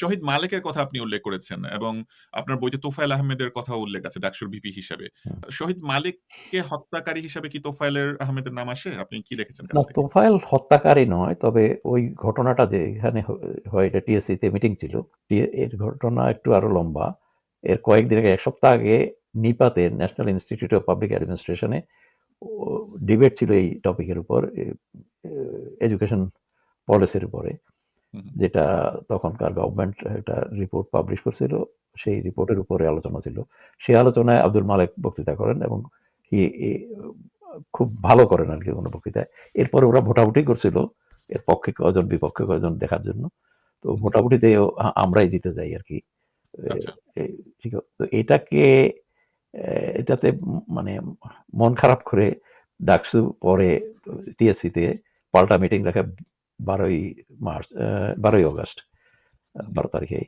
শহীদ মালেকের কথা আপনি উল্লেখ করেছেন এবং আপনার বইতে তোফায়েল আহমেদের কথাও উল্লেখ আছে ডাকসুর ভিপি হিসাবে। হুম। শহীদ মালেককে হত্যাকারী হিসাবে কি তোফায়েলের আহমেদের নাম আসে? আপনি কি লিখেছেন কাছ না, থেকে? তোফায়েল হত্যাকারী নয়, তবে ওই ঘটনাটা যে এখানে হয়, এটা টিএসসিতে মিটিং ছিল। এর ঘটনা একটু আরো লম্বা। এর কয়েকদিন আগে, এক সপ্তাহ আগে, নিপাতে, ন্যাশনাল ইনস্টিটিউট অফ পাবলিক অ্যাডমিনিস্ট্রেশনে ডিবেট ছিল এই টপিকের উপর, এডুকেশন পলিসির উপরে, হুম, হুম। যেটা তখনকার গভর্নমেন্ট একটা রিপোর্ট পাবলিশ করছিল। সেই রিপোর্টের উপরে আলোচনা ছিল। সেই আলোচনায় আব্দুল মালেক বক্তৃতা করেন এবং খুব ভালো করেন আর কি কোনো বক্তৃতায়। এরপরে ওরা ভোটাভুটি করছিল, এর পক্ষে কজন বিপক্ষে কজন দেখার জন্য। তো হুম, হুম। ভোটাভুটিতে আমরাই জিতে যাই আর কি। আচ্ছা। ঠিক আছে। তো এটাকে এটাতে মানে মন খারাপ করে ডাকসু পরে টিএসসিতে পাল্টা মিটিং রাখে 12ই মার্চ, 12ই অগস্ট, 12 তারিখে।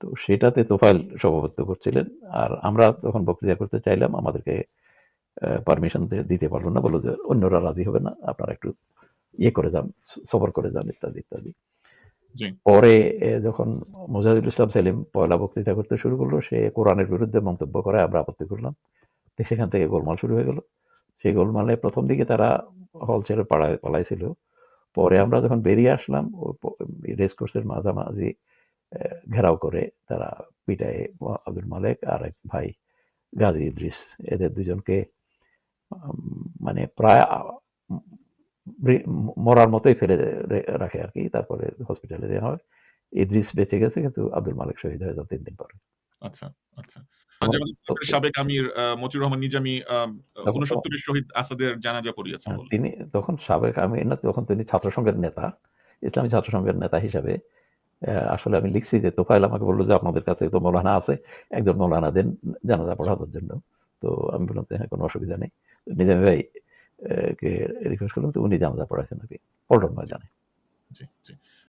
তো সেটাতে তোফায়েল সভাপতিত্ব করছিলেন। আর আমরা তখন বক্তৃতা করতে চাইলাম, আমাদেরকে পারমিশন দিতে পারলো না, বললো যে অন্যরা রাজি হবে না, আপনারা একটু ইয়ে করে যান, সফর করে যান, ইত্যাদি ইত্যাদি। জি। পরে যখন মোজাহিদুল ইসলাম সেলিম পয়লা বক্তৃতা করতে শুরু করলো, সে কোরআনের বিরুদ্ধে মন্তব্য করে, আমরা আপত্তি করলাম। তো সেখান থেকে গোলমাল শুরু হয়ে গেল। সেই গোলমালে প্রথম দিকে তারা হল ছেড়ে পালাইছিল। পরে আমরা যখন বেরিয়ে আসলাম, রেস কোর্সের মাঝামাঝি ঘেরাও করে তারা পিটায় আব্দুল মালেক আর এক ভাই গাজী ইদ্রিস, এদের দুজনকে মানে প্রায় মরার মতোই ফেলে রাখে আর কি। তারপরে হসপিটালে দেওয়া হয়। ইদ্রিস বেঁচে গেছে, কিন্তু আব্দুল মালেক শহীদ হয়ে যান ৩ দিন পরে। আচ্ছা, আচ্ছা। আমার জামায়াত তো ইসলামের সাবেক আমির মতিউর রহমান নিজামী তখন ৬৯ এর শহীদ আসাদের জানাজা পড়িয়েছেন বললেন। তিনি তখন সাবেক আমির না, তখন তিনি ছাত্র সংঘের নেতা, ইসলামী ছাত্র সংঘের নেতা হিসাবে। আসলে আমি লিখছি যে তোফায়েল আমাকে বললো যে আপনাদের কাছে তো মৌলানা আছে, একজন মৌলানা দেন জানাজা পড়ানোর জন্য। তো আমি বললাম যে হ্যাঁ, কোনো অসুবিধা নেই। নিজামী ভাই কে রিকোয়েস্ট করলাম, তো উনি জানাজা পড়াইছেন আর কি, পল্টন জি, ময়দানে। জি, জি।